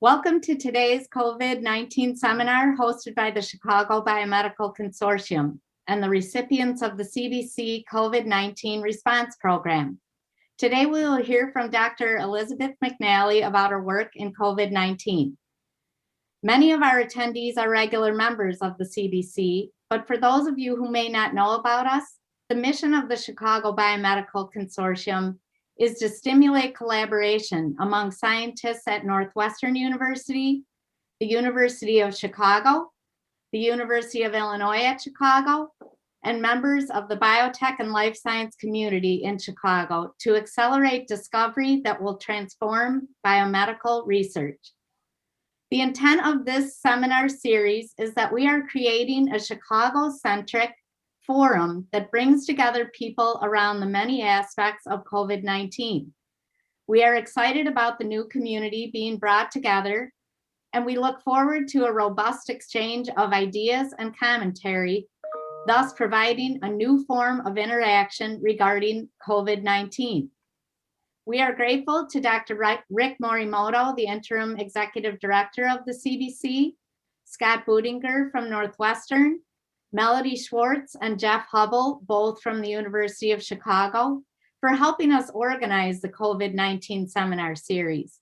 Welcome to today's COVID-19 seminar hosted by the Chicago Biomedical Consortium and the recipients of the CBC COVID-19 response program. Today we will hear from Dr. Elizabeth McNally about her work in COVID-19. Many of our attendees are regular members of the CBC, but for those of you who may not know about us, the mission of the Chicago Biomedical Consortium is to stimulate collaboration among scientists at Northwestern University, the University of Chicago, the University of Illinois at Chicago, and members of the biotech and life science community in Chicago to accelerate discovery that will transform biomedical research. The intent of this seminar series is that we are creating a Chicago-centric forum that brings together people around the many aspects of COVID-19. We are excited about the new community being brought together, and we look forward to a robust exchange of ideas and commentary, thus providing a new form of interaction regarding COVID-19. We are grateful to Dr. Rick Morimoto, the Interim Executive Director of the CBC, Scott Budinger from Northwestern, Melody Schwartz and Jeff Hubble, both from the University of Chicago, for helping us organize the COVID-19 seminar series.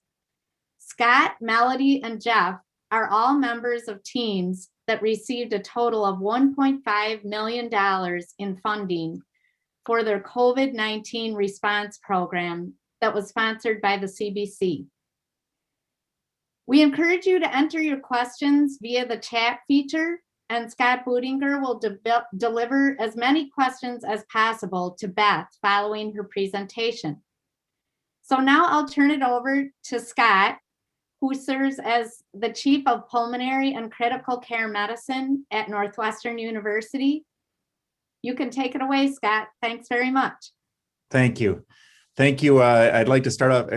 Scott, Melody, and Jeff are all members of teams that received a total of $1.5 million in funding for their COVID-19 response program that was sponsored by the CBC. We encourage you to enter your questions via the chat feature, and Scott Budinger will deliver as many questions as possible to Beth following her presentation. So now I'll turn it over to Scott, who serves as the Chief of Pulmonary and Critical Care Medicine at Northwestern University. You can take it away, Scott. Thanks very much. Thank you. Thank you. I'd like to start off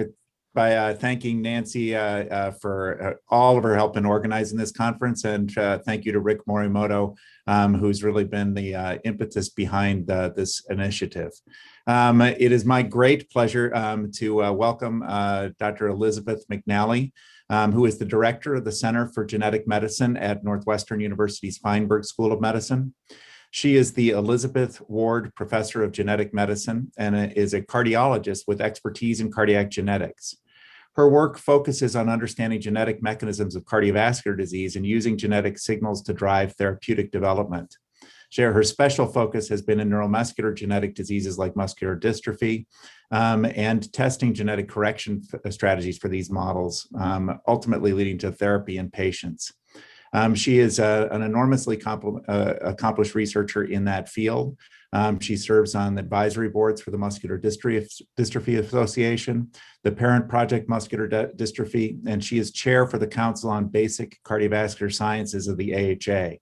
by thanking Nancy for all of her help in organizing this conference, and thank you to Rick Morimoto, who's really been the impetus behind this initiative. It is my great pleasure to welcome Dr. Elizabeth McNally, who is the director of the Center for Genetic Medicine at Northwestern University's Feinberg School of Medicine. She is the Elizabeth Ward Professor of Genetic Medicine and is a cardiologist with expertise in cardiac genetics. Her work focuses on understanding genetic mechanisms of cardiovascular disease and using genetic signals to drive therapeutic development. Her special focus has been in neuromuscular genetic diseases like muscular dystrophy and testing genetic correction strategies for these models, ultimately leading to therapy in patients. She is an enormously accomplished researcher in that field. She serves on the advisory boards for the Muscular Dystrophy Association, the Parent Project Muscular Dystrophy, and she is chair for the Council on Basic Cardiovascular Sciences of the AHA.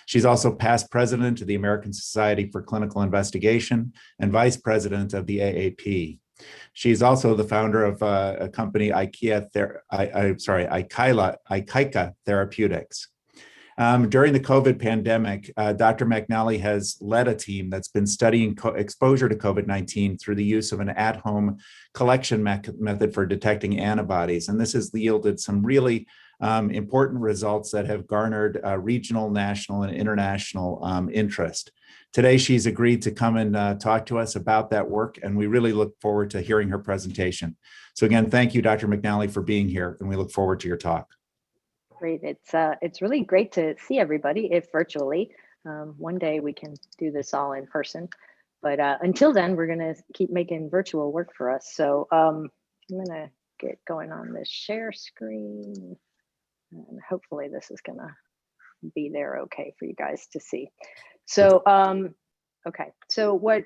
She's also past president of the American Society for Clinical Investigation and vice president of the AAP. She's also the founder of a company, Ikaika Therapeutics. During the COVID pandemic, Dr. McNally has led a team that's been studying exposure to COVID-19 through the use of an at-home collection method for detecting antibodies. And this has yielded some really important results that have garnered regional, national, and international interest. Today, she's agreed to come and talk to us about that work, and we really look forward to hearing her presentation. So again, thank you, Dr. McNally, for being here, and we look forward to your talk. Great. It's really great to see everybody, if virtually. One day we can do this all in person, but until then, we're going to keep making virtual work for us. So I'm going to get going on this share screen, and hopefully this is going to be there okay for you guys to see. So, okay. So what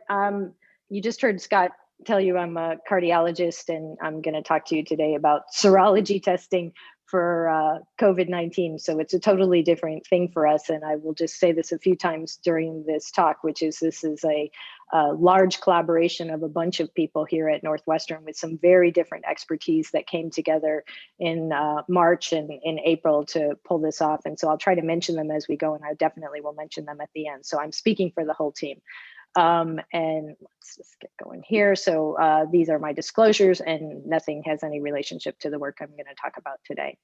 you just heard Scott tell you, I'm a cardiologist, and I'm going to talk to you today about serology testing for COVID-19. So it's a totally different thing for us. And I will just say this a few times during this talk, which is this is a large collaboration of a bunch of people here at Northwestern with some very different expertise that came together in March and in April to pull this off. And so I'll try to mention them as we go, and I definitely will mention them at the end. So I'm speaking for the whole team. And let's just get going here. So these are my disclosures, and nothing has any relationship to the work I'm going to talk about today.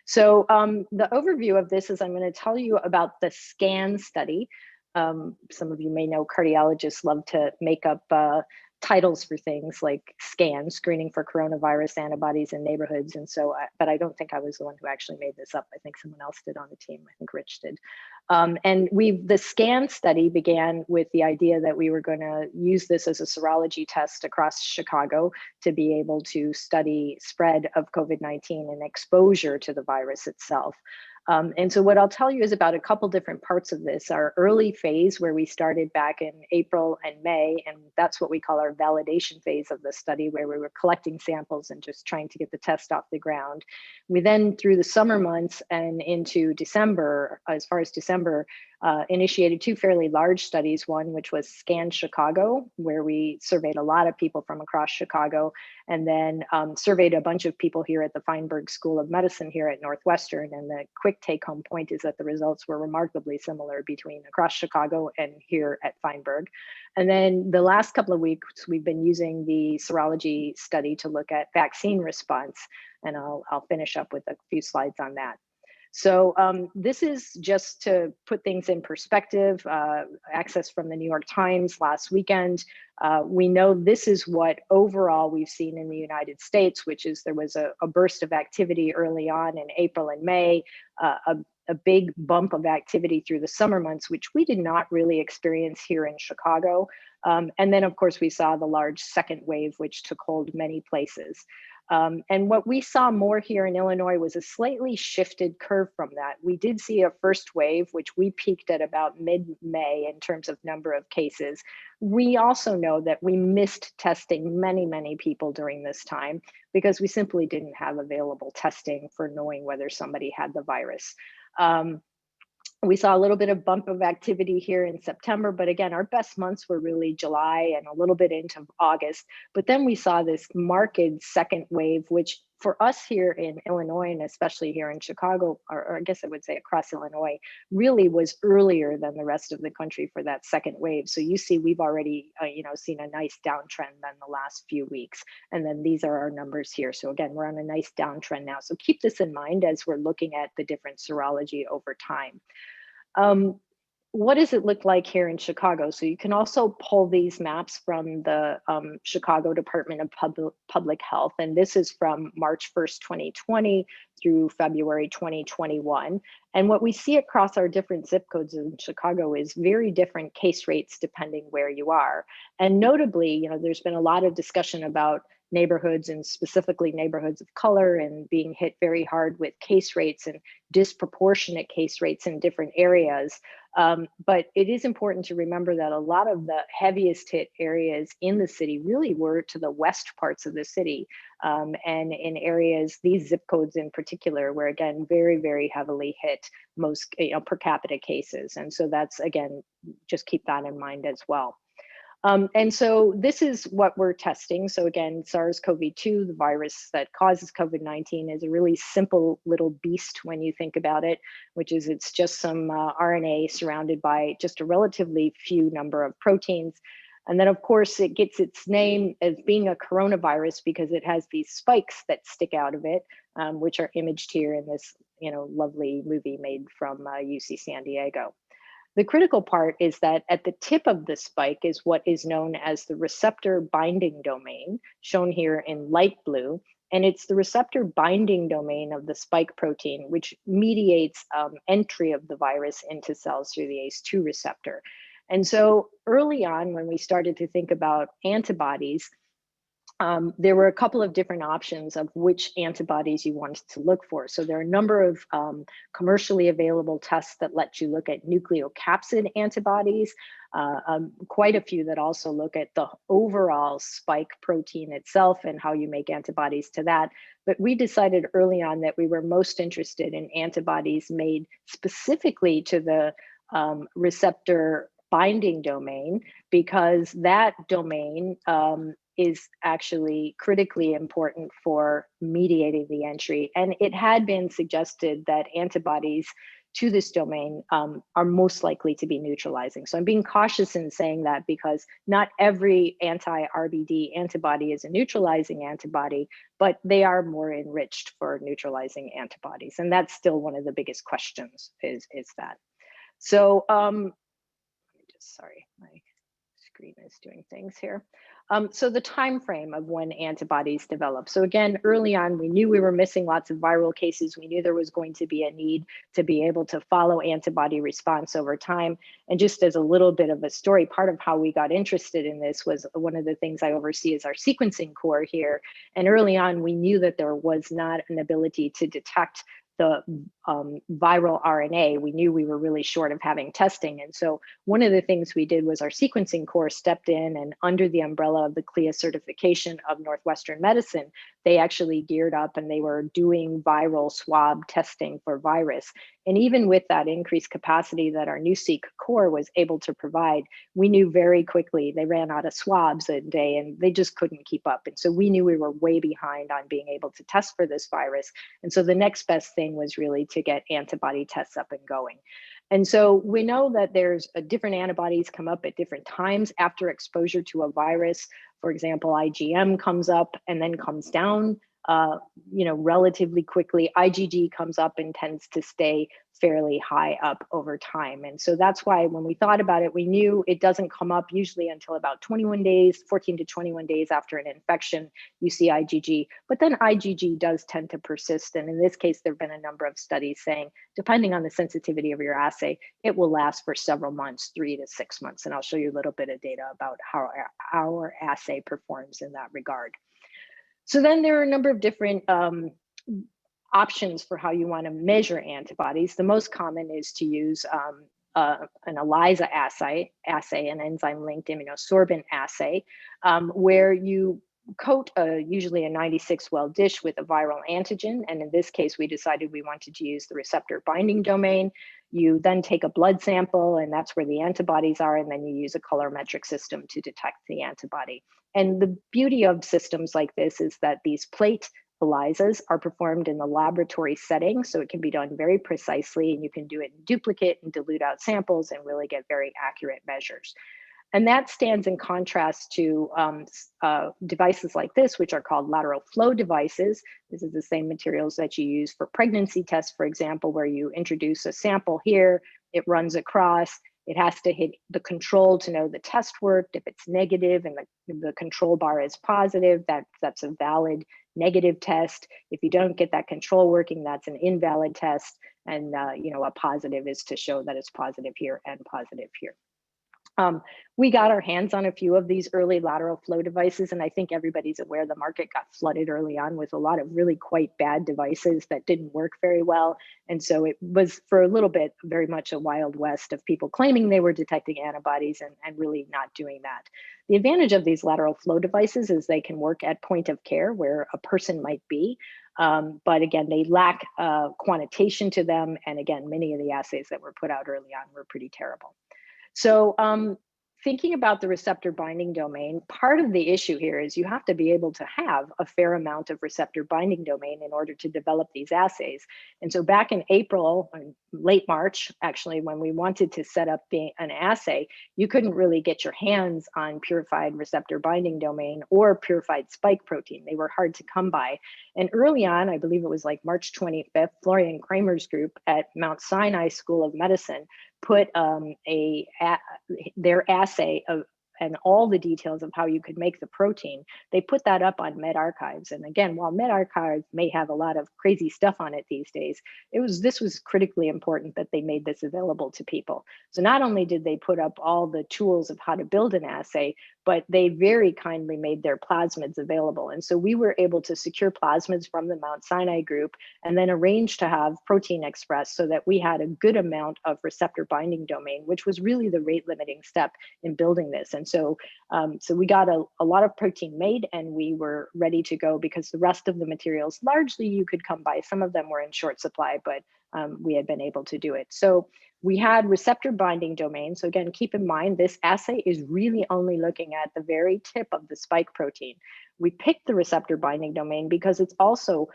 So the overview of this is I'm going to tell you about the SCAN study. Some of you may know cardiologists love to make up titles for things like SCAN, screening for coronavirus antibodies in neighborhoods. And so, but I don't think I was the one who actually made this up. I think someone else did on the team. I think Rich did. And the SCAN study began with the idea that we were going to use this as a serology test across Chicago to be able to study spread of COVID-19 and exposure to the virus itself. And so what I'll tell you is about a couple different parts of this. Our early phase, where we started back in April and May, and that's what we call our validation phase of the study, where we were collecting samples and just trying to get the test off the ground. We then, through the summer months and into December, as far as December, initiated two fairly large studies, one which was SCAN Chicago, where we surveyed a lot of people from across Chicago, and then surveyed a bunch of people here at the Feinberg School of Medicine here at Northwestern. And the quick take-home point is that the results were remarkably similar between across Chicago and here at Feinberg. And then the last couple of weeks, we've been using the serology study to look at vaccine response, and I'll finish up with a few slides on that. So this is just to put things in perspective, access from the New York Times last weekend. We know this is what overall we've seen in the United States, which is there was a burst of activity early on in April and May, a big bump of activity through the summer months, which we did not really experience here in Chicago. And then, of course, we saw the large second wave, which took hold many places. And what we saw more here in Illinois was a slightly shifted curve from that. We did see a first wave, which we peaked at about mid-May in terms of number of cases. We also know that we missed testing many people during this time because we simply didn't have available testing for knowing whether somebody had the virus. We saw a little bit of bump of activity here in September, but again, our best months were really July and a little bit into August. But then we saw this marked second wave, which for us here in Illinois, and especially here in Chicago, or I guess I would say across Illinois, really was earlier than the rest of the country for that second wave. So you see, we've already seen a nice downtrend in the last few weeks. And then these are our numbers here. So again, we're on a nice downtrend now. So keep this in mind as we're looking at the different serology over time. What does it look like here in Chicago? So you can also pull these maps from the Chicago Department of Public Health. And this is from March 1st, 2020 through February 2021. And what we see across our different zip codes in Chicago is very different case rates depending where you are. And notably, there's been a lot of discussion about neighborhoods and specifically neighborhoods of color and being hit very hard with case rates and disproportionate case rates in different areas. But it is important to remember that a lot of the heaviest hit areas in the city really were to the west parts of the city, and in areas, these zip codes in particular, were again very heavily hit most per capita cases. And so that's, again, just keep that in mind as well. And so this is what we're testing. So again, SARS-CoV-2, the virus that causes COVID-19, is a really simple little beast when you think about it, which is it's just some RNA surrounded by just a relatively few number of proteins. And then, of course, it gets its name as being a coronavirus because it has these spikes that stick out of it, which are imaged here in this lovely movie made from UC San Diego. The critical part is that at the tip of the spike is what is known as the receptor binding domain, shown here in light blue. And it's the receptor binding domain of the spike protein, which mediates entry of the virus into cells through the ACE2 receptor. And so early on, when we started to think about antibodies, there were a couple of different options of which antibodies you wanted to look for. So there are a number of commercially available tests that let you look at nucleocapsid antibodies, quite a few that also look at the overall spike protein itself and how you make antibodies to that. But we decided early on that we were most interested in antibodies made specifically to the receptor binding domain, because that domain is actually critically important for mediating the entry. And it had been suggested that antibodies to this domain are most likely to be neutralizing. So I'm being cautious in saying that because not every anti-RBD antibody is a neutralizing antibody, but they are more enriched for neutralizing antibodies. And that's still one of the biggest questions is that. So, sorry, my screen is doing things here. So the time frame of when antibodies develop. So again, early on, we knew we were missing lots of viral cases. We knew there was going to be a need to be able to follow antibody response over time. And just as a little bit of a story, part of how we got interested in this was one of the things I oversee is our sequencing core here. And early on, we knew that there was not an ability to detect the viral RNA. We knew we were really short of having testing. And so one of the things we did was our sequencing core stepped in, and under the umbrella of the CLIA certification of Northwestern Medicine, they actually geared up and they were doing viral swab testing for virus. And even with that increased capacity that our NuSeq core was able to provide, we knew very quickly they ran out of swabs a day and they just couldn't keep up. And so we knew we were way behind on being able to test for this virus. And so the next best thing was really to get antibody tests up and going. And so we know that there's different antibodies come up at different times after exposure to a virus. For example, IgM comes up and then comes down relatively quickly. IgG comes up and tends to stay fairly high up over time. And so that's why when we thought about it, we knew it doesn't come up usually until about 21 days, 14 to 21 days after an infection, you see IgG, but then IgG does tend to persist. And in this case, there've been a number of studies saying, depending on the sensitivity of your assay, it will last for several months, 3 to 6 months. And I'll show you a little bit of data about how our assay performs in that regard. So then there are a number of different options for how you want to measure antibodies. The most common is to use an ELISA assay, an enzyme-linked immunosorbent assay, where you coat usually a 96-well dish with a viral antigen. And in this case, we decided we wanted to use the receptor binding domain. You then take a blood sample, and that's where the antibodies are, and then you use a colorimetric system to detect the antibody. And the beauty of systems like this is that these plate ELISAs are performed in the laboratory setting, so it can be done very precisely, and you can do it in duplicate and dilute out samples and really get very accurate measures. And that stands in contrast to devices like this, which are called lateral flow devices. This is the same materials that you use for pregnancy tests, for example, where you introduce a sample here, it runs across, it has to hit the control to know the test worked. If it's negative and the control bar is positive, that's a valid negative test. If you don't get that control working, that's an invalid test. And a positive is to show that it's positive here and positive here. We got our hands on a few of these early lateral flow devices, and I think everybody's aware the market got flooded early on with a lot of really quite bad devices that didn't work very well. And so it was for a little bit very much a wild west of people claiming they were detecting antibodies and really not doing that. The advantage of these lateral flow devices is they can work at point of care where a person might be. But again, they lack quantitation to them. And again, many of the assays that were put out early on were pretty terrible. So thinking about the receptor binding domain, part of the issue here is you have to be able to have a fair amount of receptor binding domain in order to develop these assays. And so back in April, late March, actually, when we wanted to set up an assay, you couldn't really get your hands on purified receptor binding domain or purified spike protein. They were hard to come by. And early on, I believe it was like March 25th, Florian Kramer's group at Mount Sinai School of Medicine put their assay of and all the details of how you could make the protein, they put that up on medRxiv. And again, while medRxiv may have a lot of crazy stuff on it these days, this was critically important that they made this available to people. So not only did they put up all the tools of how to build an assay, but they very kindly made their plasmids available. And so we were able to secure plasmids from the Mount Sinai group and then arrange to have protein expressed so that we had a good amount of receptor binding domain, which was really the rate limiting step in building this. And so we got a lot of protein made and we were ready to go because the rest of the materials, largely you could come by. Some of them were in short supply, but we had been able to do it. So we had receptor binding domain. So again, keep in mind, this assay is really only looking at the very tip of the spike protein. We picked the receptor binding domain because it's also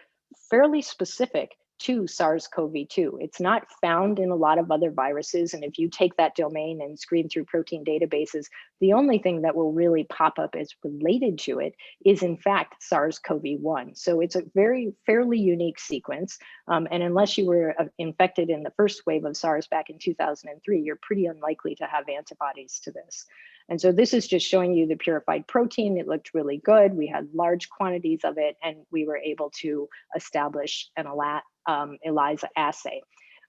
fairly specific to SARS-CoV-2. It's not found in a lot of other viruses. And if you take that domain and screen through protein databases, the only thing that will really pop up as related to it is in fact SARS-CoV-1. So it's a fairly unique sequence. And unless you were infected in the first wave of SARS back in 2003, you're pretty unlikely to have antibodies to this. And so this is just showing you the purified protein. It looked really good. We had large quantities of it, and we were able to establish an ELISA assay.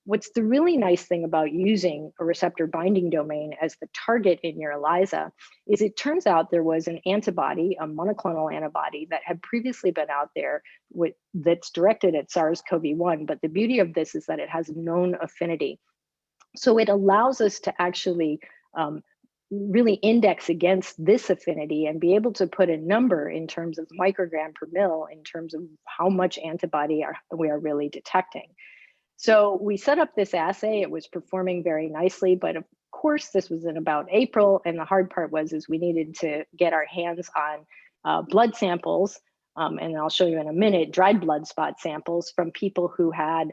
What's the really nice thing about using a receptor binding domain as the target in your ELISA is it turns out there was an antibody, a monoclonal antibody that had previously been out there that's directed at SARS-CoV-1. But the beauty of this is that it has known affinity. So it allows us to actually really index against this affinity and be able to put a number in terms of microgram per mil in terms of how much antibody we are really detecting. So we set up this assay. It was performing very nicely, but of course this was in about April, and the hard part was we needed to get our hands on blood samples, and I'll show you in a minute, dried blood spot samples from people who had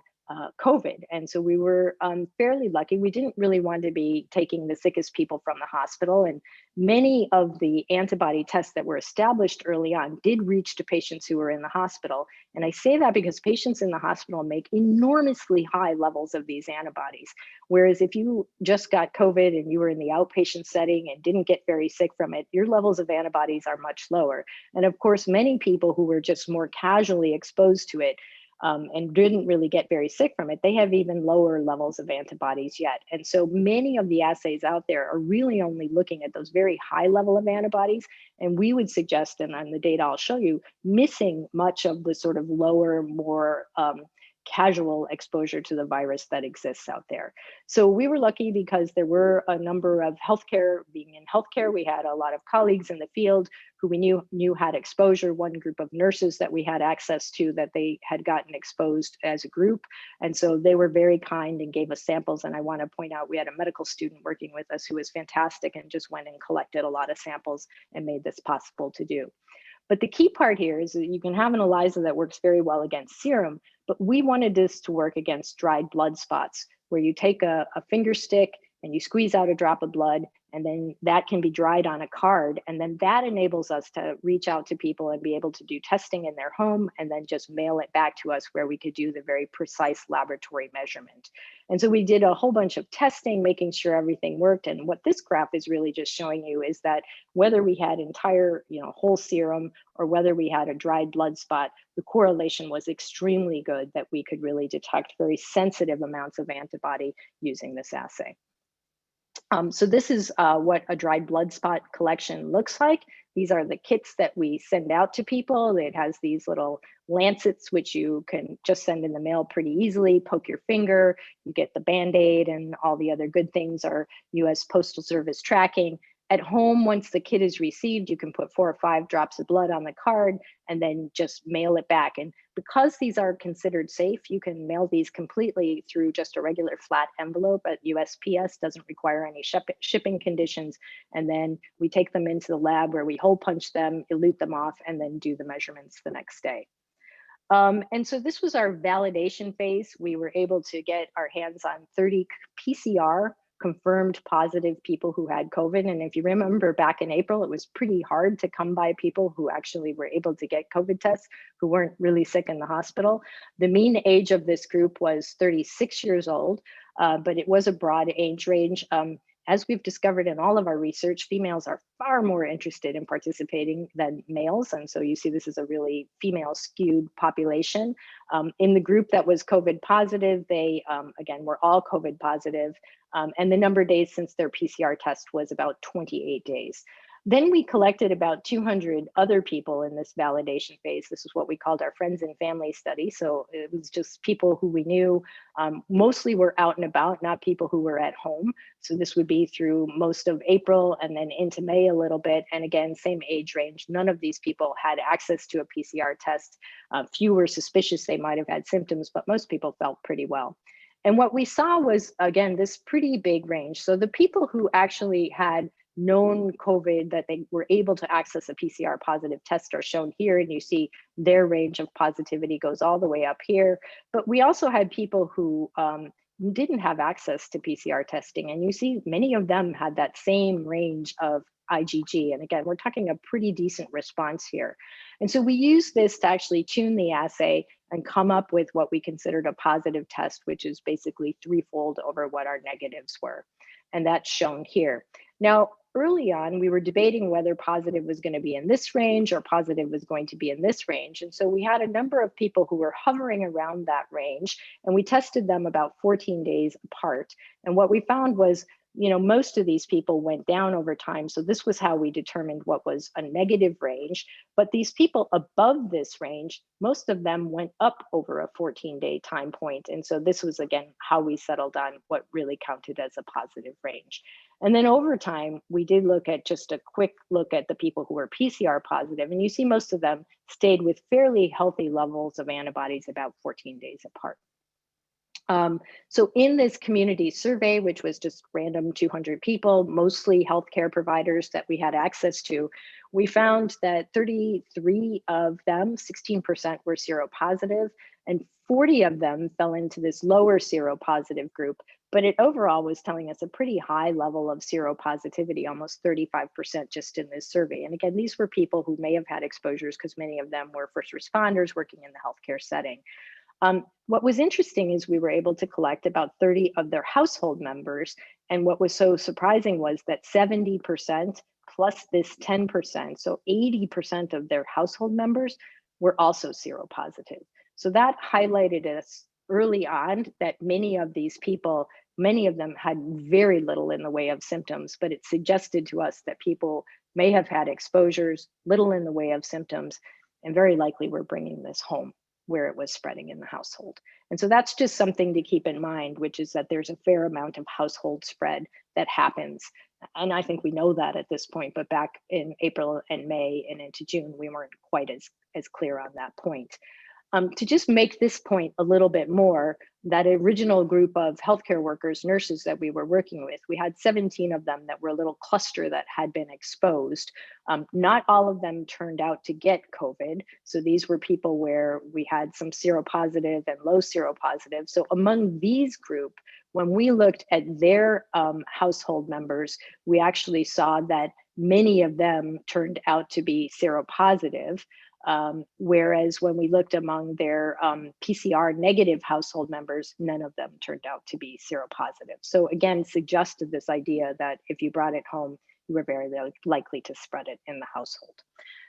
COVID. And so we were fairly lucky. We didn't really want to be taking the sickest people from the hospital. And many of the antibody tests that were established early on did reach to patients who were in the hospital. And I say that because patients in the hospital make enormously high levels of these antibodies. Whereas if you just got COVID and you were in the outpatient setting and didn't get very sick from it, your levels of antibodies are much lower. And of course, many people who were just more casually exposed to it and didn't really get very sick from it, they have even lower levels of antibodies yet. And so many of the assays out there are really only looking at those very high level of antibodies. And we would suggest, and on the data I'll show you, missing much of the sort of lower, more casual exposure to the virus that exists out there. So we were lucky because there were a number of being in healthcare, we had a lot of colleagues in the field who we knew had exposure, one group of nurses that we had access to that they had gotten exposed as a group. And so they were very kind and gave us samples. And I want to point out, we had a medical student working with us who was fantastic and just went and collected a lot of samples and made this possible to do. But the key part here is that you can have an ELISA that works very well against serum, but we wanted this to work against dried blood spots, where you take a finger stick and you squeeze out a drop of blood, and then that can be dried on a card. And then that enables us to reach out to people and be able to do testing in their home and then just mail it back to us where we could do the very precise laboratory measurement. And so we did a whole bunch of testing, making sure everything worked. And what this graph is really just showing you is that whether we had entire, whole serum or whether we had a dried blood spot, the correlation was extremely good, that we could really detect very sensitive amounts of antibody using this assay. So this is what a dried blood spot collection looks like. These are the kits that we send out to people. It has these little lancets, which you can just send in the mail pretty easily, poke your finger, you get the Band-Aid, and all the other good things are US Postal Service tracking. At home, once the kit is received, you can put 4 or 5 drops of blood on the card and then just mail it back. And because these are considered safe, you can mail these completely through just a regular flat envelope at USPS, doesn't require any shipping conditions. And then we take them into the lab where we hole punch them, elute them off, and then do the measurements the next day. And so this was our validation phase. We were able to get our hands on 30 PCR confirmed positive people who had COVID. And if you remember back in April, it was pretty hard to come by people who actually were able to get COVID tests who weren't really sick in the hospital. The mean age of this group was 36 years old, but it was a broad age range. As we've discovered in all of our research, females are far more interested in participating than males. And so you see this is a really female skewed population. In the group that was COVID positive, they, again, were all COVID positive. And the number of days since their PCR test was about 28 days. Then we collected about 200 other people in this validation phase. This is what we called our friends and family study. So it was just people who we knew mostly were out and about, not people who were at home. So this would be through most of April and then into May a little bit. And again, same age range. None of these people had access to a PCR test. Few were suspicious they might have had symptoms, but most people felt pretty well. And what we saw was, again, this pretty big range. So the people who actually had known COVID that they were able to access a PCR positive test are shown here. And you see their range of positivity goes all the way up here. But we also had people who didn't have access to PCR testing. And you see many of them had that same range of IgG. And again, we're talking a pretty decent response here. And so we use this to actually tune the assay and come up with what we considered a positive test, which is basically threefold over what our negatives were. And that's shown here. Now, early on, we were debating whether positive was going to be in this range or positive was going to be in this range. And so we had a number of people who were hovering around that range, and we tested them about 14 days apart. And what we found was, most of these people went down over time. So this was how we determined what was a negative range. But these people above this range, most of them went up over a 14-day time point. And so this was, again, how we settled on what really counted as a positive range. And then over time, we did look at just a quick look at the people who were PCR positive. And you see most of them stayed with fairly healthy levels of antibodies about 14 days apart. So in this community survey, which was just random 200 people, mostly healthcare providers that we had access to, we found that 33 of them, 16% were seropositive, and 40 of them fell into this lower seropositive group. But it overall was telling us a pretty high level of seropositivity, almost 35% just in this survey. And again, these were people who may have had exposures because many of them were first responders working in the healthcare setting. What was interesting is we were able to collect about 30 of their household members. And what was so surprising was that 70% plus this 10%, so 80% of their household members were also seropositive. So that highlighted us early on that many of these people, many of them had very little in the way of symptoms, but it suggested to us that people may have had exposures, little in the way of symptoms, and very likely were bringing this home where it was spreading in the household. And so that's just something to keep in mind, which is that there's a fair amount of household spread that happens. And I think we know that at this point, but back in April and May and into June, we weren't quite as clear on that point. To just make this point a little bit more, that original group of healthcare workers, nurses that we were working with, we had 17 of them that were a little cluster that had been exposed. Not all of them turned out to get COVID. So these were people where we had some seropositive and low seropositive. So among these group, when we looked at their household members, we actually saw that many of them turned out to be seropositive. Whereas when we looked among their PCR negative household members, none of them turned out to be seropositive. So again, suggested this idea that if you brought it home, you were very likely to spread it in the household.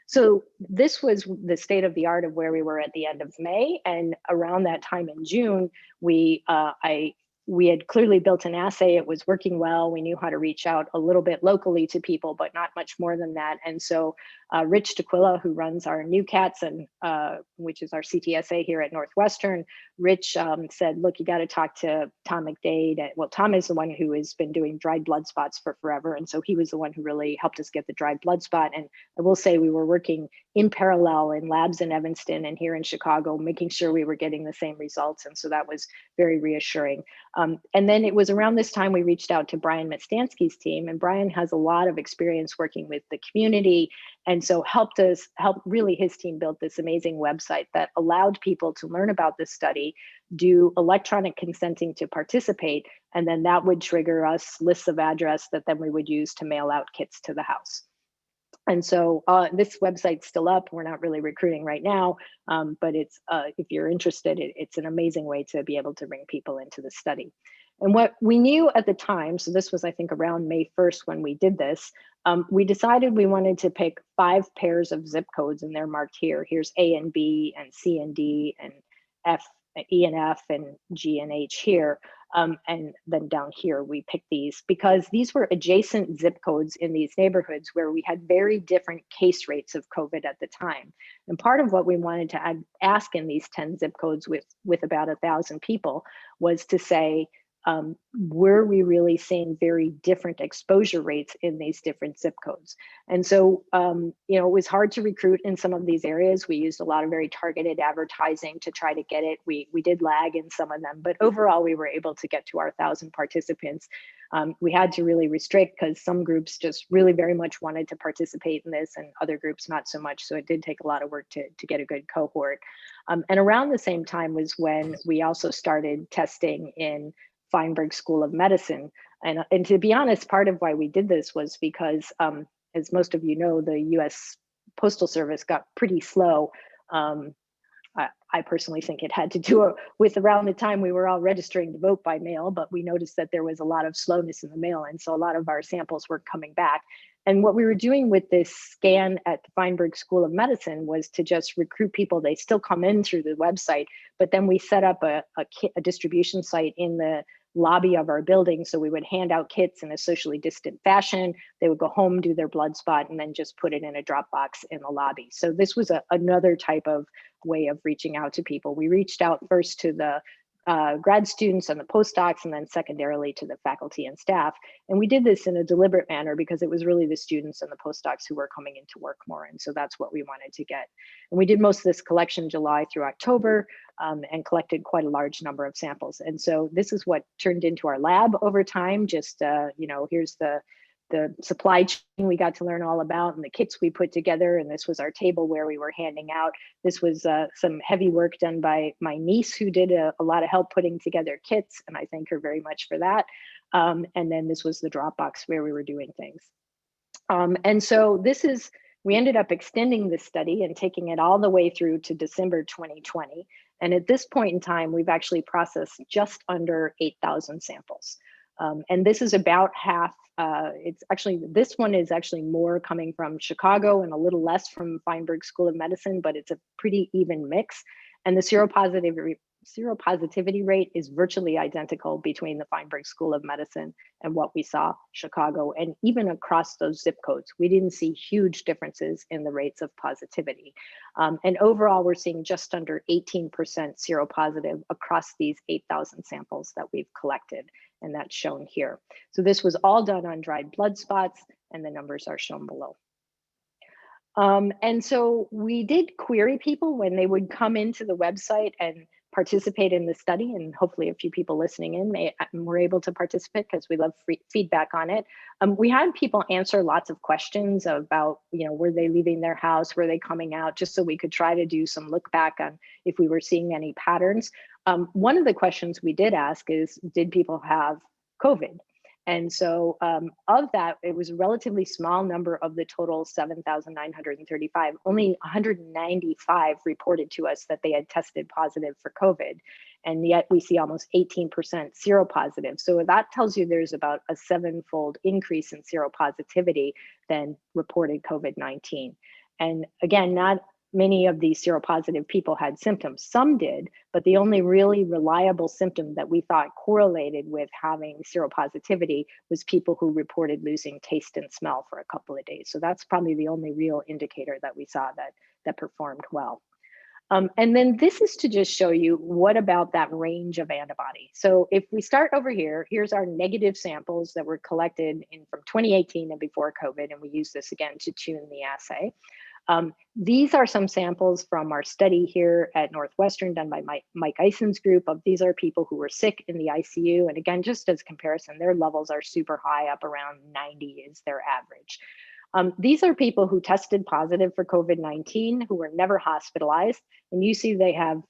So this was the state of the art of where we were at the end of May. And around that time in June, we had clearly built an assay. It was working well. We knew how to reach out a little bit locally to people, but not much more than that. And so Rich D'Aquila, who runs our NewCats, and which is our CTSA here at Northwestern, Rich said, look, you got to talk to Tom McDade. Well, Tom is the one who has been doing dried blood spots for forever. And so he was the one who really helped us get the dried blood spot. And I will say we were working in parallel in labs in Evanston and here in Chicago, making sure we were getting the same results. And so that was very reassuring. And then it was around this time we reached out to Brian Matstansky's team, and Brian has a lot of experience working with the community. And so helped really his team build this amazing website that allowed people to learn about this study, do electronic consenting to participate, and then that would trigger us lists of address that then we would use to mail out kits to the house. And so this website's still up. We're not really recruiting right now, but it's if you're interested, it's an amazing way to be able to bring people into the study. And what we knew at the time, so this was, I think, around May 1st when we did this, we decided we wanted to pick 5 pairs of zip codes, and they're marked here. Here's A and B and C and D and F, E and F and G and H here. And then down here, we picked these because these were adjacent zip codes in these neighborhoods where we had very different case rates of COVID at the time. And part of what we wanted to ask in these 10 zip codes with about 1,000 people was to say, were we really seeing very different exposure rates in these different zip codes? And so, you know, it was hard to recruit in some of these areas. We used a lot of very targeted advertising to try to get it. We did lag in some of them, but overall, we were able to get to our 1,000 participants. We had to really restrict because some groups just really very much wanted to participate in this and other groups not so much. So it did take a lot of work to get a good cohort. And around the same time was when we also started testing in Feinberg School of Medicine. And to be honest, part of why we did this was because, as most of you know, the US Postal Service got pretty slow. I personally think it had to do with around the time we were all registering to vote by mail, but we noticed that there was a lot of slowness in the mail. And so a lot of our samples were coming back. And what we were doing with this scan at the Feinberg School of Medicine was to just recruit people. They still come in through the website, but then we set up a distribution site in the lobby of our building. So we would hand out kits in a socially distant fashion. They would go home, do their blood spot, and then just put it in a drop box in the lobby. So this was another type of way of reaching out to people. We reached out first to the grad students and the postdocs, and then secondarily to the faculty and staff. And we did this in a deliberate manner because it was really the students and the postdocs who were coming into work more. And so that's what we wanted to get. And we did most of this collection July through October and collected quite a large number of samples. And so this is what turned into our lab over time. Just, you know, here's the supply chain we got to learn all about and the kits we put together. And this was our table where we were handing out. This was some heavy work done by my niece who did a lot of help putting together kits. And I thank her very much for that. And then this was the Dropbox where we were doing things. And so we ended up extending this study and taking it all the way through to December 2020. And at this point in time, we've actually processed just under 8,000 samples. And this is about half. This one is actually more coming from Chicago and a little less from Feinberg School of Medicine, but it's a pretty even mix. And the seropositivity rate is virtually identical between the Feinberg School of Medicine and what we saw Chicago, and even across those zip codes. We didn't see huge differences in the rates of positivity. And overall, we're seeing just under 18% seropositive across these 8,000 samples that we've collected, and that's shown here. So this was all done on dried blood spots, and the numbers are shown below. And so we did query people when they would come into the website and participate in the study, and hopefully a few people listening in were able to participate because we love free feedback on it. We had people answer lots of questions about, you know, were they leaving their house, were they coming out, just so we could try to do some look back on if we were seeing any patterns. One of the questions we did ask is, did people have COVID? And so of that, it was a relatively small number of the total 7,935. Only 195 reported to us that they had tested positive for COVID. And yet we see almost 18% seropositive. So that tells you there's about a 7-fold increase in seropositivity than reported COVID-19. And again, not many of these seropositive people had symptoms. Some did, but the only really reliable symptom that we thought correlated with having seropositivity was people who reported losing taste and smell for a couple of days. So that's probably the only real indicator that we saw that performed well. And then this is to just show you what about that range of antibody. So if we start over here, here's our negative samples that were collected from 2018 and before COVID, and we use this again to tune the assay. These are some samples from our study here at Northwestern done by Mike Eison's group. These are people who were sick in the ICU. And again, just as comparison, their levels are super high, up around 90 is their average. These are people who tested positive for COVID-19, who were never hospitalized. And you see they have,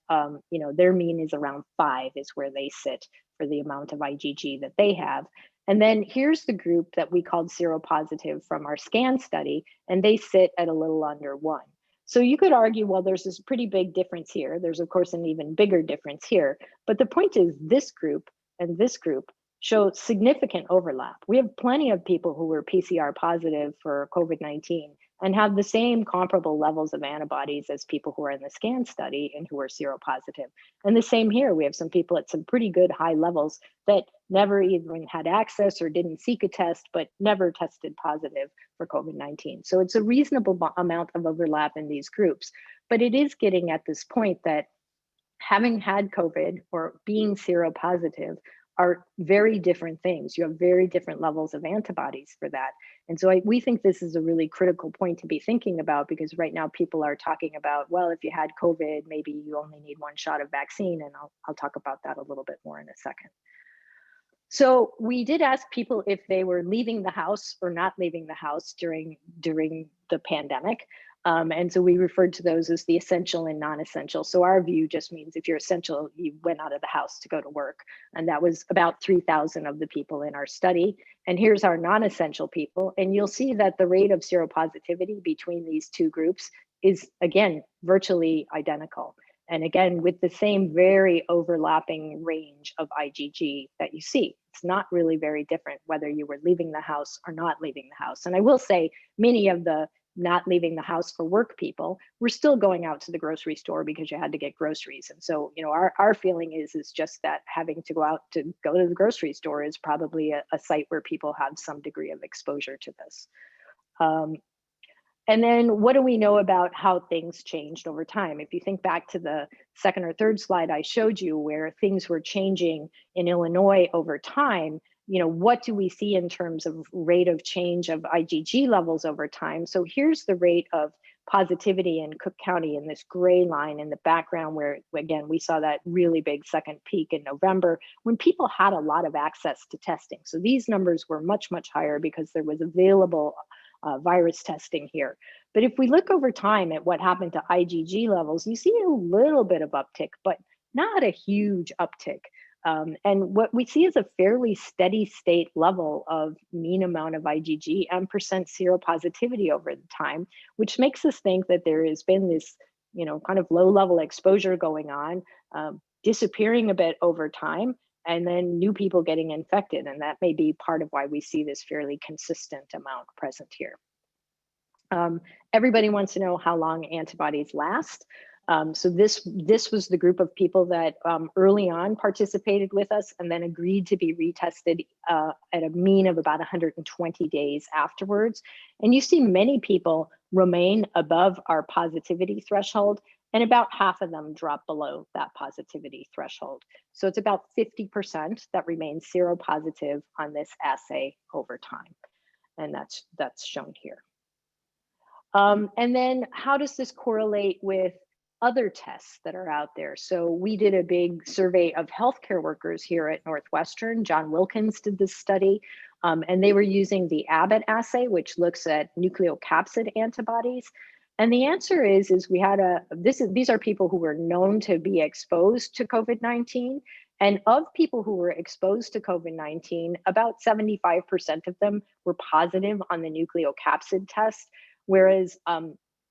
you know, their mean is around 5 is where they sit for the amount of IgG that they have. And then here's the group that we called seropositive from our scan study, and they sit at a little under 1. So you could argue, well, there's this pretty big difference here. There's, of course, an even bigger difference here. But the point is this group and this group show significant overlap. We have plenty of people who were PCR positive for COVID-19 and have the same comparable levels of antibodies as people who are in the scan study and who are seropositive. And the same here, we have some people at some pretty good high levels that never even had access or didn't seek a test, but never tested positive for COVID-19. So it's a reasonable amount of overlap in these groups, but it is getting at this point that having had COVID or being seropositive are very different things. You have very different levels of antibodies for that. And so we think this is a really critical point to be thinking about, because right now people are talking about, well, if you had COVID, maybe you only need one shot of vaccine. And I'll talk about that a little bit more in a second. So we did ask people if they were leaving the house or not leaving the house during the pandemic. And so we referred to those as the essential and non-essential. So our view just means if you're essential, you went out of the house to go to work. And that was about 3,000 of the people in our study. And here's our non-essential people. And you'll see that the rate of seropositivity between these two groups is, again, virtually identical. And again, with the same very overlapping range of IgG that you see. It's not really very different whether you were leaving the house or not leaving the house. And I will say many of the not leaving the house for work people were still going out to the grocery store because you had to get groceries. And so, you know, our feeling is just that having to go to the grocery store is probably a site where people have some degree of exposure to this. And then what do we know about how things changed over time? If you think back to the second or third slide I showed you where things were changing in Illinois over time, you know, what do we see in terms of rate of change of IgG levels over time? So here's the rate of positivity in Cook County in this gray line in the background where, again, we saw that really big second peak in November when people had a lot of access to testing. So these numbers were much, much higher because there was available virus testing here. But if we look over time at what happened to IgG levels, you see a little bit of uptick, but not a huge uptick. And what we see is a fairly steady state level of mean amount of IgG and percent seropositivity over the time, which makes us think that there has been this, you know, kind of low level exposure going on, disappearing a bit over time, and then new people getting infected. And that may be part of why we see this fairly consistent amount present here. Everybody wants to know how long antibodies last. So this was the group of people that early on participated with us and then agreed to be retested at a mean of about 120 days afterwards. And you see many people remain above our positivity threshold, and about half of them drop below that positivity threshold. So it's about 50% that remain seropositive on this assay over time. And that's shown here. And then how does this correlate with other tests that are out there? So we did a big survey of healthcare workers here at Northwestern. John Wilkins did this study, and they were using the Abbott assay, which looks at nucleocapsid antibodies. And the answer is we had these are people who were known to be exposed to COVID-19. And of people who were exposed to COVID-19, about 75% of them were positive on the nucleocapsid test, whereas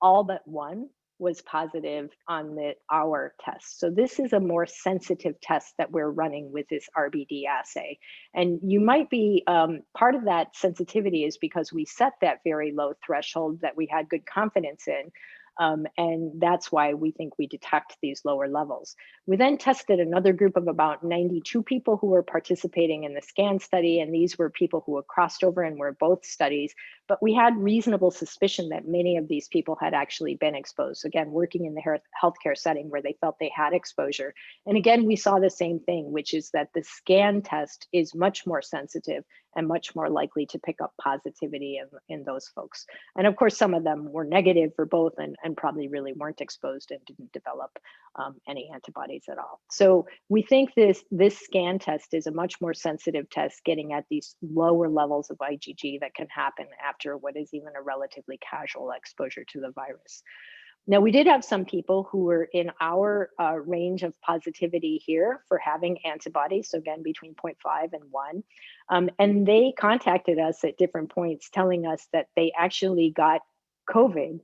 all but one was positive on our test. So this is a more sensitive test that we're running with this RBD assay. And you might be, part of that sensitivity is because we set that very low threshold that we had good confidence in. And that's why we think we detect these lower levels. We then tested another group of about 92 people who were participating in the SCAN study, and these were people who were crossed over and were both studies, but we had reasonable suspicion that many of these people had actually been exposed. So again, working in the healthcare setting where they felt they had exposure. And again, we saw the same thing, which is that the SCAN test is much more sensitive and much more likely to pick up positivity in those folks. And of course, some of them were negative for both and probably really weren't exposed and didn't develop any antibodies at all. So we think this SCAN test is a much more sensitive test, getting at these lower levels of IgG that can happen after what is even a relatively casual exposure to the virus. Now, we did have some people who were in our range of positivity here for having antibodies, so again, between 0.5 and 1. And they contacted us at different points telling us that they actually got COVID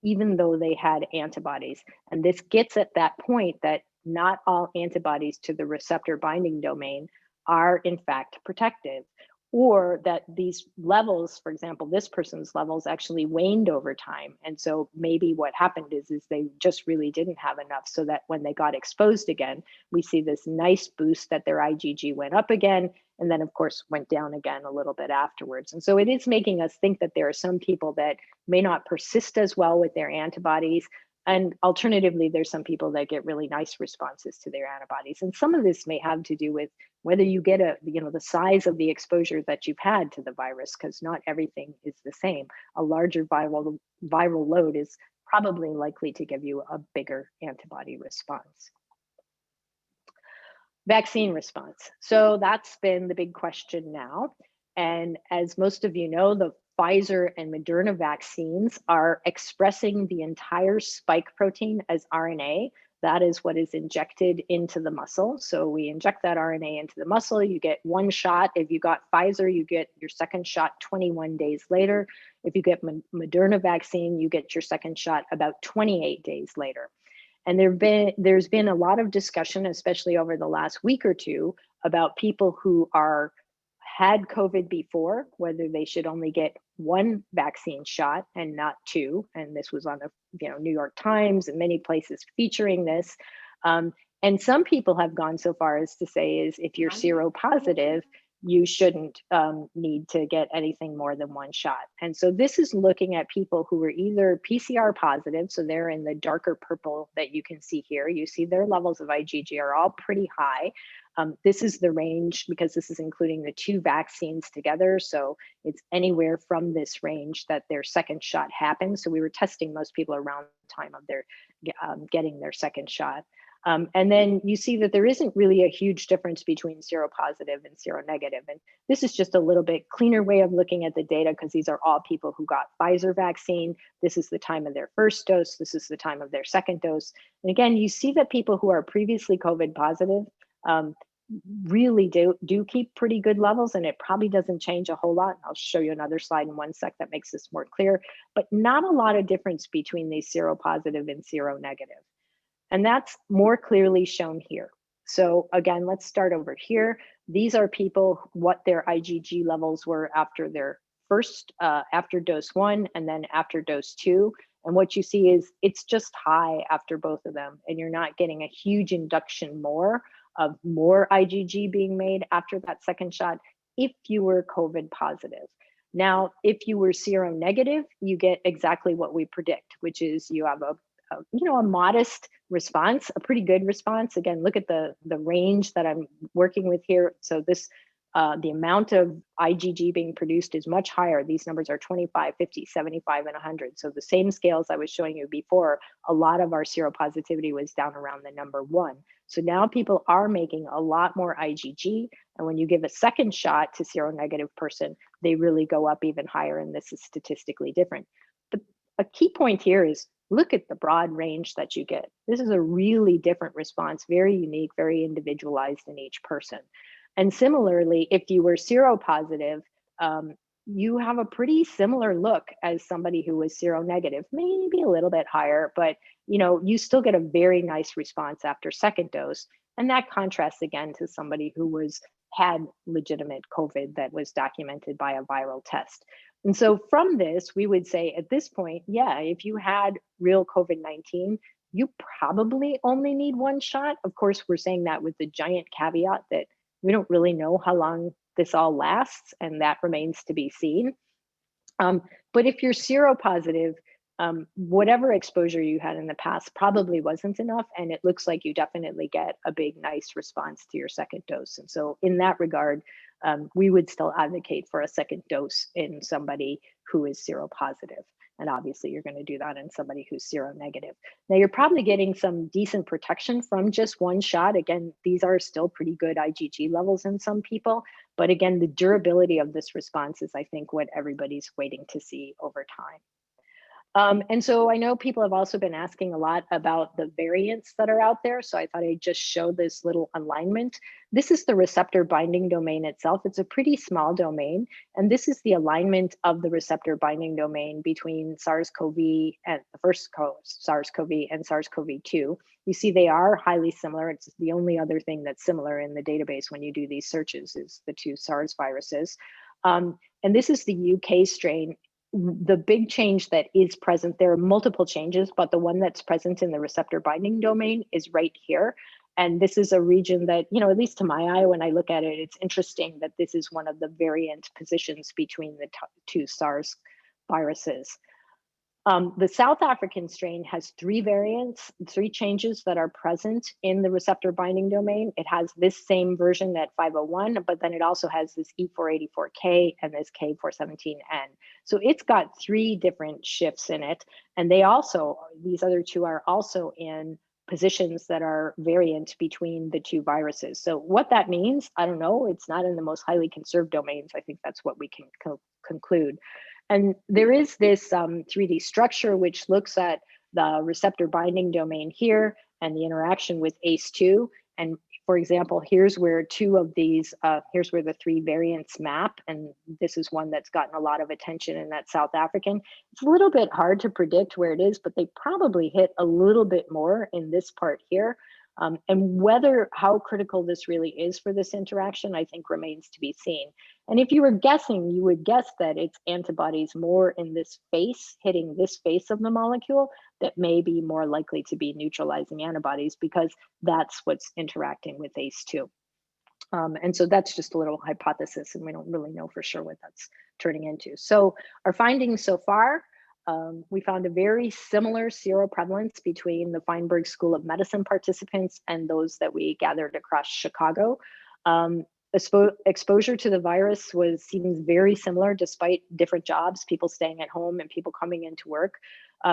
even though they had antibodies. And this gets at that point that not all antibodies to the receptor binding domain are in fact protective, or that these levels, for example, this person's levels actually waned over time. And so maybe what happened is they just really didn't have enough, so that when they got exposed again, we see this nice boost that their IgG went up again, and then of course went down again a little bit afterwards. And so it is making us think that there are some people that may not persist as well with their antibodies, And alternatively, there's some people that get really nice responses to their antibodies. And some of this may have to do with whether you get the size of the exposure that you've had to the virus, because not everything is the same. A larger viral load is probably likely to give you a bigger antibody response. Vaccine response. So that's been the big question now. And as most of you know, the Pfizer and Moderna vaccines are expressing the entire spike protein as RNA. That is what is injected into the muscle. So we inject that RNA into the muscle. You get one shot. If you got Pfizer, you get your second shot 21 days later. If you get Moderna vaccine, you get your second shot about 28 days later. And there's been a lot of discussion, especially over the last week or two, about people who had COVID before, whether they should only get one vaccine shot and not two. And this was on the New York Times and many places featuring this. And some people have gone so far as to say is if you're seropositive, you shouldn't need to get anything more than one shot. And so this is looking at people who are either PCR positive, so they're in the darker purple that you can see here. You see their levels of IgG are all pretty high. This is the range because this is including the two vaccines together. So it's anywhere from this range that their second shot happens. So we were testing most people around the time of their getting their second shot. And then you see that there isn't really a huge difference between seropositive and seronegative. And this is just a little bit cleaner way of looking at the data because these are all people who got Pfizer vaccine. This is the time of their first dose. This is the time of their second dose. And again, you see that people who are previously COVID positive really do keep pretty good levels, and it probably doesn't change a whole lot. I'll show you another slide in one sec that makes this more clear, but not a lot of difference between these seropositive and seronegative. And that's more clearly shown here. So again, let's start over here. These are people, what their IgG levels were after their first, after dose one, and then after dose two. And what you see is it's just high after both of them. And you're not getting a huge induction more IgG being made after that second shot if you were COVID positive. Now, if you were seronegative, you get exactly what we predict, which is you have a modest response, a pretty good response. Again, look at the range that I'm working with here. So this, the amount of IgG being produced is much higher. These numbers are 25, 50, 75, and 100. So the same scales I was showing you before, a lot of our seropositivity was down around the number 1. So now people are making a lot more IgG. And when you give a second shot to seronegative person, they really go up even higher. And this is statistically different. But a key point here is look at the broad range that you get. This is a really different response, very unique, very individualized in each person. And similarly, if you were seropositive, you have a pretty similar look as somebody who was seronegative, maybe a little bit higher, but you still get a very nice response after second dose. And that contrasts again to somebody who had legitimate COVID that was documented by a viral test. And so from this, we would say at this point, yeah, if you had real COVID-19, you probably only need one shot. Of course, we're saying that with the giant caveat that we don't really know how long this all lasts, and that remains to be seen. But if you're seropositive, whatever exposure you had in the past probably wasn't enough, and it looks like you definitely get a big, nice response to your second dose. And so in that regard, we would still advocate for a second dose in somebody who is seropositive. And obviously you're going to do that in somebody who's seronegative. Now you're probably getting some decent protection from just one shot. Again, these are still pretty good IgG levels in some people, but again, the durability of this response is, I think, what everybody's waiting to see over time. And so I know people have also been asking a lot about the variants that are out there. So I thought I'd just show this little alignment. This is the receptor binding domain itself. It's a pretty small domain. And this is the alignment of the receptor binding domain between SARS-CoV and the first SARS-CoV and SARS-CoV-2. You see they are highly similar. It's the only other thing that's similar in the database when you do these searches is the two SARS viruses. And this is the UK strain. The big change that is present, there are multiple changes, but the one that's present in the receptor binding domain is right here. And this is a region that, at least to my eye, when I look at it, it's interesting that this is one of the variant positions between the two SARS viruses. The South African strain has 3 variants, 3 changes that are present in the receptor binding domain. It has this same version at 501, but then it also has this E484K and this K417N. So it's got 3 different shifts in it. And they also, these other 2 are also in positions that are variant between the 2 viruses. So what that means, I don't know. It's not in the most highly conserved domains. I think that's what we can conclude. And there is this 3D structure which looks at the receptor binding domain here and the interaction with ACE2. And for example, here's where 2 of these, here's where the 3 variants map. And this is one that's gotten a lot of attention in that South African. It's a little bit hard to predict where it is, but they probably hit a little bit more in this part here. And how critical this really is for this interaction, I think remains to be seen. And if you were guessing, you would guess that it's antibodies more in this face, hitting this face of the molecule, that may be more likely to be neutralizing antibodies because that's what's interacting with ACE2. And so that's just a little hypothesis, and we don't really know for sure what that's turning into. So our findings so far, we found a very similar seroprevalence between the Feinberg School of Medicine participants and those that we gathered across Chicago. Exposure to the virus seems very similar despite different jobs, people staying at home and people coming into work.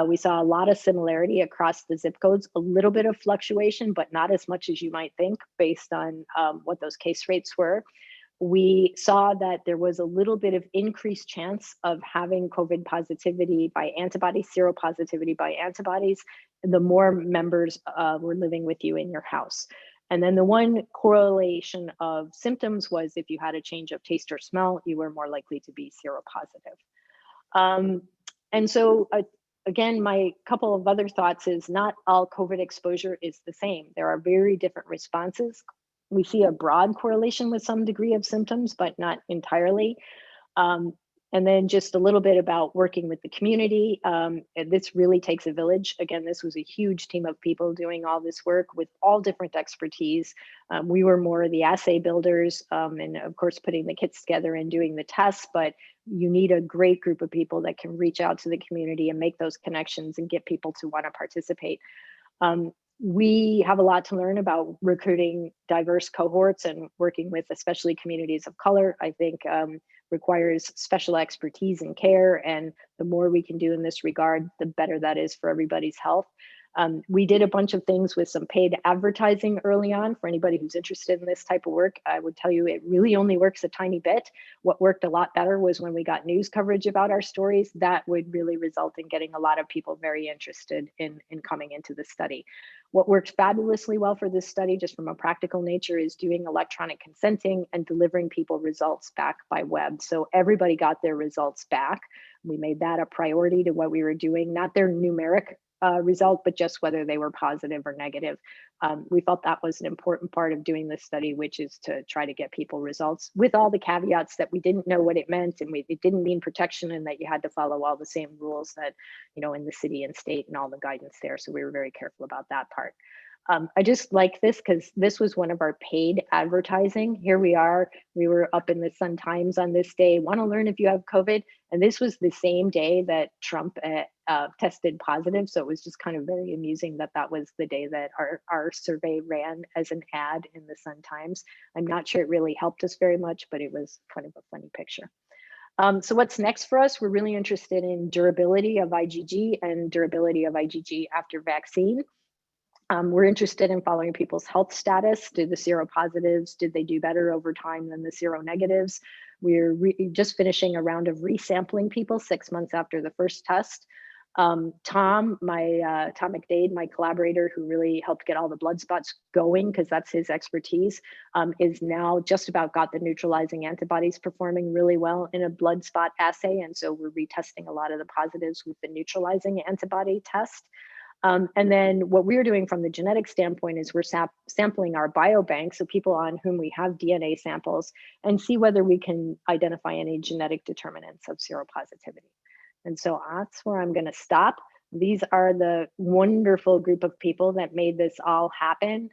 We saw a lot of similarity across the zip codes, a little bit of fluctuation, but not as much as you might think based on what those case rates were. We saw that there was a little bit of increased chance of having COVID positivity by antibodies, seropositivity by antibodies, the more members were living with you in your house. And then the one correlation of symptoms was if you had a change of taste or smell, you were more likely to be seropositive. And so again, my couple of other thoughts is not all COVID exposure is the same. There are very different responses. We see a broad correlation with some degree of symptoms, but not entirely. And then just a little bit about working with the community. This really takes a village. Again, this was a huge team of people doing all this work with all different expertise. We were more the assay builders and of course, putting the kits together and doing the tests, but you need a great group of people that can reach out to the community and make those connections and get people to want to participate. We have a lot to learn about recruiting diverse cohorts and working with especially communities of color. I think requires special expertise and care, and the more we can do in this regard, the better that is for everybody's health. We did a bunch of things with some paid advertising early on. For anybody who's interested in this type of work, I would tell you it really only works a tiny bit. What worked a lot better was when we got news coverage about our stories. That would really result in getting a lot of people very interested in coming into the study. What worked fabulously well for this study, just from a practical nature, is doing electronic consenting and delivering people results back by web. So everybody got their results back. We made that a priority to what we were doing, not their numeric result, but just whether they were positive or negative. We felt that was an important part of doing this study, which is to try to get people results with all the caveats that we didn't know what it meant, and it didn't mean protection, and that you had to follow all the same rules that, you know, in the city and state and all the guidance there. So we were very careful about that part. I just like this because this was one of our paid advertising. Here we are, we were up in the Sun Times on this day, want to learn if you have COVID. And this was the same day that Trump tested positive. So it was just kind of very amusing that that was the day that our survey ran as an ad in the Sun Times. I'm not sure it really helped us very much, but it was kind of a funny picture. So what's next for us? We're really interested in durability of IgG and durability of IgG after vaccine. We're interested in following people's health status. Did the seropositives, did they do better over time than the seronegatives? We're just finishing a round of resampling people 6 months after the first test. Tom McDade, my collaborator who really helped get all the blood spots going, because that's his expertise, is now just about got the neutralizing antibodies performing really well in a blood spot assay. And so we're retesting a lot of the positives with the neutralizing antibody test. And then what we're doing from the genetic standpoint is we're sampling our biobank, so people on whom we have DNA samples, and see whether we can identify any genetic determinants of seropositivity. And so that's where I'm going to stop. These are the wonderful group of people that made this all happen.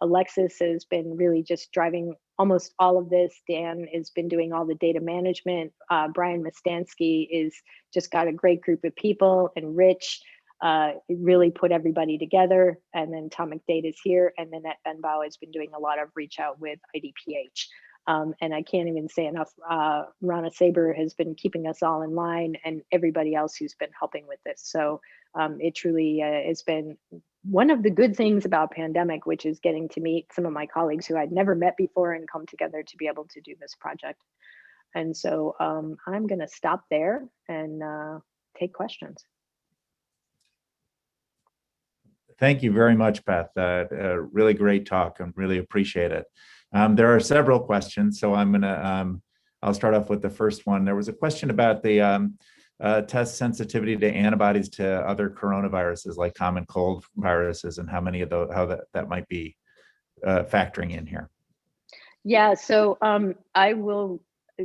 Alexis has been really just driving almost all of this. Dan has been doing all the data management. Brian Mustansky is just got a great group of people, and Rich really put everybody together. And then Tom McDade is here, and Nanette Benbow has been doing a lot of reach out with IDPH. And I can't even say enough, Rana Saber has been keeping us all in line, and everybody else who's been helping with this. So it truly has been one of the good things about pandemic, which is getting to meet some of my colleagues who I'd never met before and come together to be able to do this project. And so I'm gonna stop there and take questions. Thank you very much, Beth. Really great talk. I really appreciate it. There are several questions, so I'll start off with the first one. There was a question about the test sensitivity to antibodies to other coronaviruses like common cold viruses, and how many of those, how that might be factoring in here. Yeah, so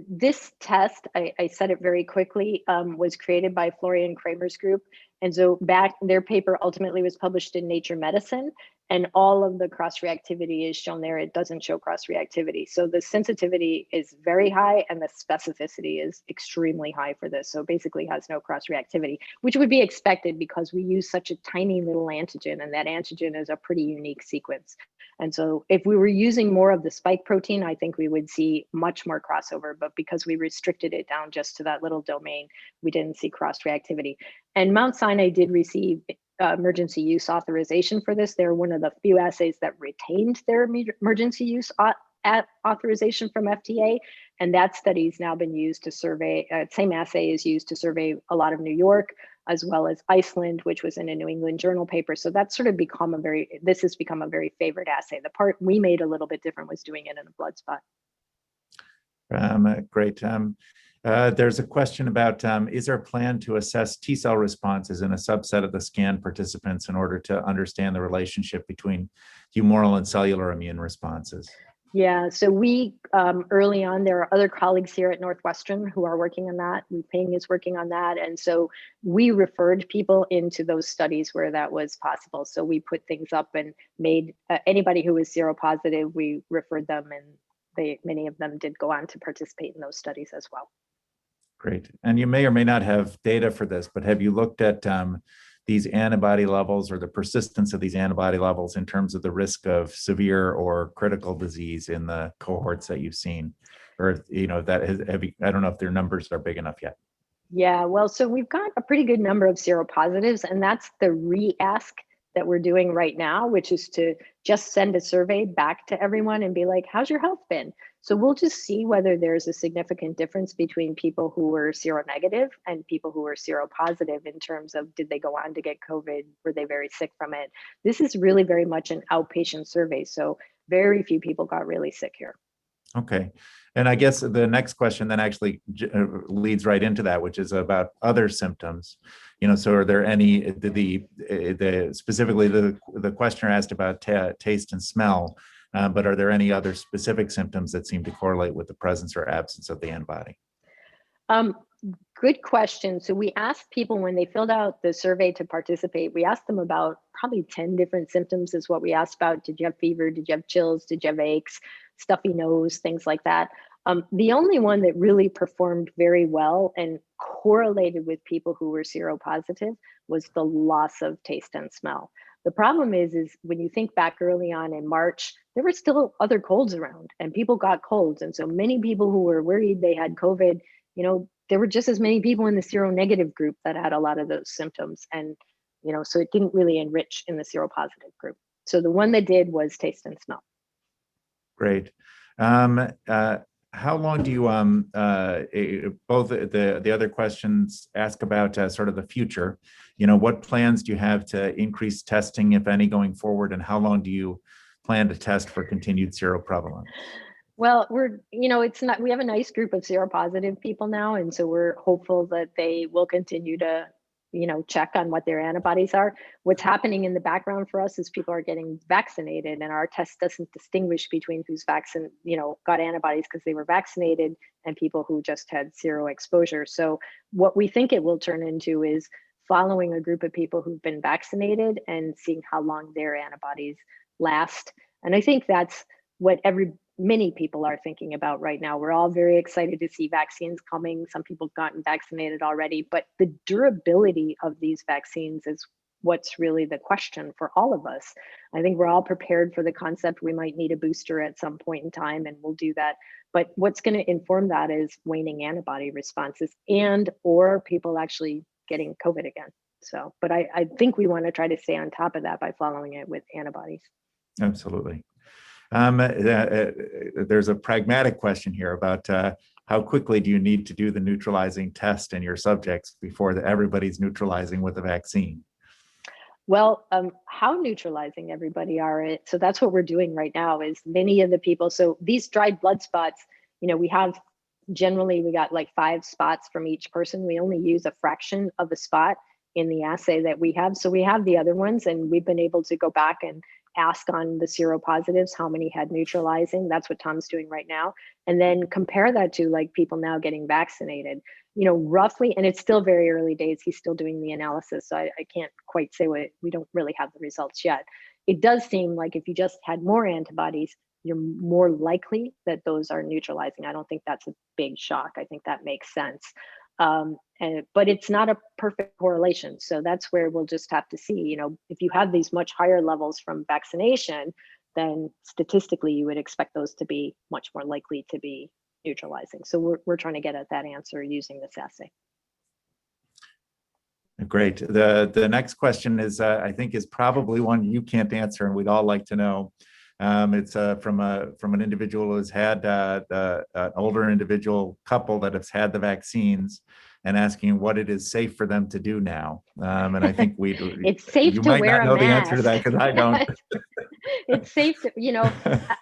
this test, I said it very quickly, was created by Florian Kramer's group. And so their paper ultimately was published in Nature Medicine, and all of the cross-reactivity is shown there. It doesn't show cross-reactivity. So the sensitivity is very high and the specificity is extremely high for this. So basically has no cross-reactivity, which would be expected because we use such a tiny little antigen, and that antigen is a pretty unique sequence. And so if we were using more of the spike protein, I think we would see much more crossover, but because we restricted it down just to that little domain, we didn't see cross-reactivity. And Mount Sinai did receive emergency use authorization for this. They're one of the few assays that retained their emergency use authorization from FDA. And that study's now been used to survey, same assay is used to survey a lot of New York, as well as Iceland, which was in a New England Journal paper. So that's sort of become this has become a very favorite assay. The part we made a little bit different was doing it in a blood spot. Great. There's a question about, is there a plan to assess T-cell responses in a subset of the scan participants in order to understand the relationship between humoral and cellular immune responses? Yeah, so we, early on, there are other colleagues here at Northwestern who are working on that. Wu Ping is working on that. And so we referred people into those studies where that was possible. So we put things up and made anybody who was seropositive, we referred them, and many of them did go on to participate in those studies as well. Great. And you may or may not have data for this, but have you looked at these antibody levels or the persistence of these antibody levels in terms of the risk of severe or critical disease in the cohorts that you've seen? Or, you know, I don't know if their numbers are big enough yet. Yeah, well, so we've got a pretty good number of seropositives, and that's the re-ask that we're doing right now, which is to just send a survey back to everyone and be like, how's your health been? So we'll just see whether there's a significant difference between people who were seronegative and people who were seropositive in terms of, did they go on to get COVID? Were they very sick from it? This is really very much an outpatient survey. So very few people got really sick here. Okay. And I guess the next question then actually leads right into that, which is about other symptoms. You know, so are there any, specifically the questioner asked about taste and smell, but are there any other specific symptoms that seem to correlate with the presence or absence of the antibody? Good question. So we asked people when they filled out the survey to participate, we asked them about probably 10 different symptoms is what we asked about. Did you have fever? Did you have chills? Did you have aches, stuffy nose, things like that? The only one that really performed very well and correlated with people who were seropositive was the loss of taste and smell. The problem is when you think back early on in March, there were still other colds around and people got colds. And so many people who were worried they had COVID, you know, there were just as many people in the seronegative group that had a lot of those symptoms. And, you know, so it didn't really enrich in the seropositive group. So the one that did was taste and smell. Great. How long do you, both the other questions ask about sort of the future, you know, what plans do you have to increase testing, if any, going forward, and how long do you plan to test for continued seroprevalence? Well, we have a nice group of seropositive people now. And so we're hopeful that they will continue to, you know, check on what their antibodies are. What's happening in the background for us is people are getting vaccinated, and our test doesn't distinguish between who's got antibodies because they were vaccinated and people who just had sero exposure. So what we think it will turn into is following a group of people who've been vaccinated and seeing how long their antibodies last. And I think that's what many people are thinking about right now. We're all very excited to see vaccines coming. Some people have gotten vaccinated already, but the durability of these vaccines is what's really the question for all of us. I think we're all prepared for the concept we might need a booster at some point in time, and we'll do that. But what's going to inform that is waning antibody responses and or people actually getting COVID again. So, but I think we want to try to stay on top of that by following it with antibodies. Absolutely. There's a pragmatic question here about how quickly do you need to do the neutralizing test in your subjects before everybody's neutralizing with a vaccine? Well, how neutralizing everybody are. So that's what we're doing right now is many of the people. So these dried blood spots, we have generally, we got like 5 spots from each person. We only use a fraction of a spot in the assay that we have. So we have the other ones, and we've been able to go back and ask on the seropositives how many had neutralizing. That's what Tom's doing right now. And then compare that to like people now getting vaccinated, roughly, and it's still very early days. He's still doing the analysis. So I can't quite say we don't really have the results yet. It does seem like if you just had more antibodies, you're more likely that those are neutralizing. I don't think that's a big shock. I think that makes sense. But it's not a perfect correlation. So that's where we'll just have to see, if you have these much higher levels from vaccination, then statistically you would expect those to be much more likely to be neutralizing. So we're trying to get at that answer using this assay. Great. The next question is, I think, is probably one you can't answer, and we'd all like to know. It's from an individual who has had an older individual couple that has had the vaccines, and asking what it is safe for them to do now. And I think it's safe you to might wear not know a the mask. answer to that because I don't. It's safe to,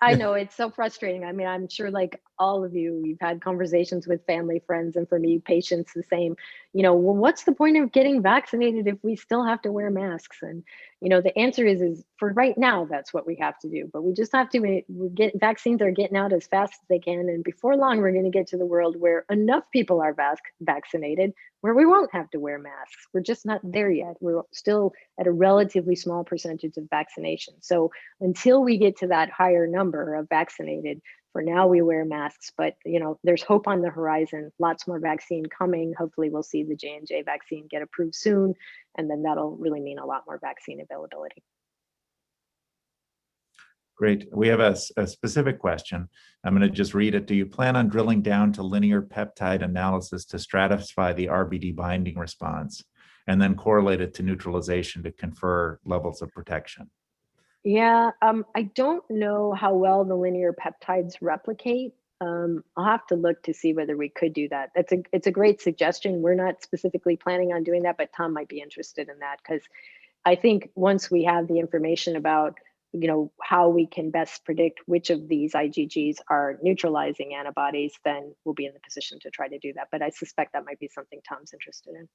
I know it's so frustrating. I mean, I'm sure like all of you, you've had conversations with family, friends, and for me, patients the same, well, what's the point of getting vaccinated if we still have to wear masks? And, the answer is for right now, that's what we have to do, but we just have to vaccines are getting out as fast as they can. And before long, we're going to get to the world where enough people are vaccinated where we won't have to wear masks. We're just not there yet. We're still at a relatively small percentage of vaccination. So until we get to that higher number of vaccinated, for now we wear masks, but there's hope on the horizon, lots more vaccine coming. Hopefully we'll see the J&J vaccine get approved soon, and then that'll really mean a lot more vaccine availability. Great. We have a specific question. I'm going to just read it. Do you plan on drilling down to linear peptide analysis to stratify the RBD binding response and then correlate it to neutralization to confer levels of protection? Yeah, I don't know how well the linear peptides replicate. I'll have to look to see whether we could do that. It's a great suggestion. We're not specifically planning on doing that, but Tom might be interested in that, because I think once we have the information about how we can best predict which of these IgGs are neutralizing antibodies, then we'll be in the position to try to do that. But I suspect that might be something Tom's interested in.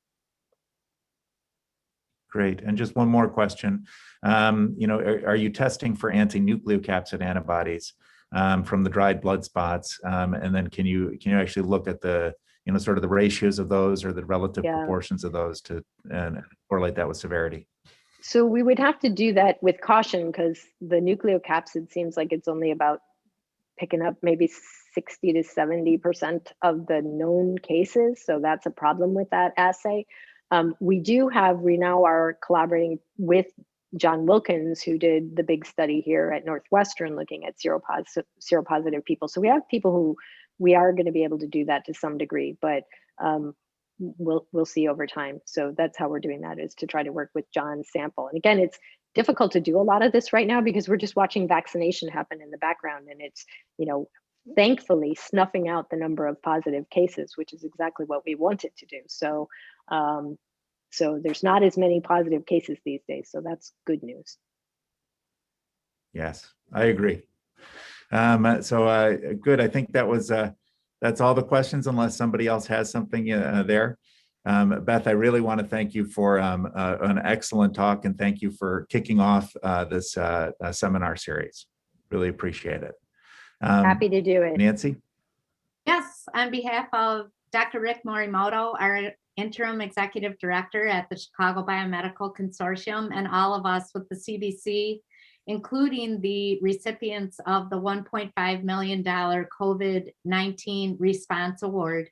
Great. And just one more question. Are you testing for antinucleocapsid antibodies from the dried blood spots? And then can you actually look at the sort of the ratios of those or the relative proportions of those to correlate that with severity? So we would have to do that with caution, because the nucleocapsid seems like it's only about picking up maybe 60 to 70% of the known cases. So that's a problem with that assay. We now are collaborating with John Wilkins, who did the big study here at Northwestern looking at seropositive people. So we have people who we are going to be able to do that to some degree, but we'll see over time. So that's how we're doing that, is to try to work with John's sample. And again, it's difficult to do a lot of this right now because we're just watching vaccination happen in the background, and it's, thankfully snuffing out the number of positive cases, which is exactly what we wanted to do. So there's not as many positive cases these days. So that's good news. Yes, I agree. Good. I think that's all the questions, unless somebody else has something there. Beth, I really want to thank you for an excellent talk, and thank you for kicking off this seminar series. Really appreciate it. Happy to do it. Nancy? Yes, on behalf of Dr. Rick Morimoto, our Interim Executive Director at the Chicago Biomedical Consortium, and all of us with the CBC including the recipients of the $1.5 million COVID-19 Response Award.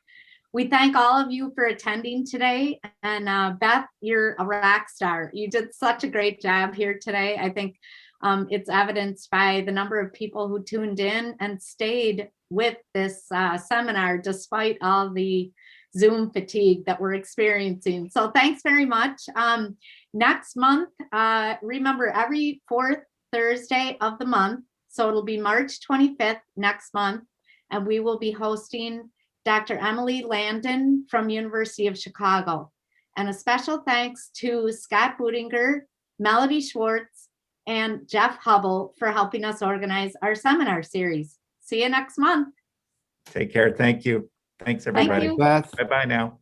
We thank all of you for attending today. And Beth, you're a rock star. You did such a great job here today. I think it's evidenced by the number of people who tuned in and stayed with this seminar despite all the Zoom fatigue that we're experiencing. So thanks very much. Next month, remember, every fourth Thursday of the month, so it'll be March 25th next month, and we will be hosting Dr. Emily Landon from University of Chicago. And a special thanks to Scott Budinger, Melody Schwartz, and Jeff Hubble for helping us organize our seminar series. See you next month. Take care. Thank you. Thanks, everybody. you. Bye-bye now.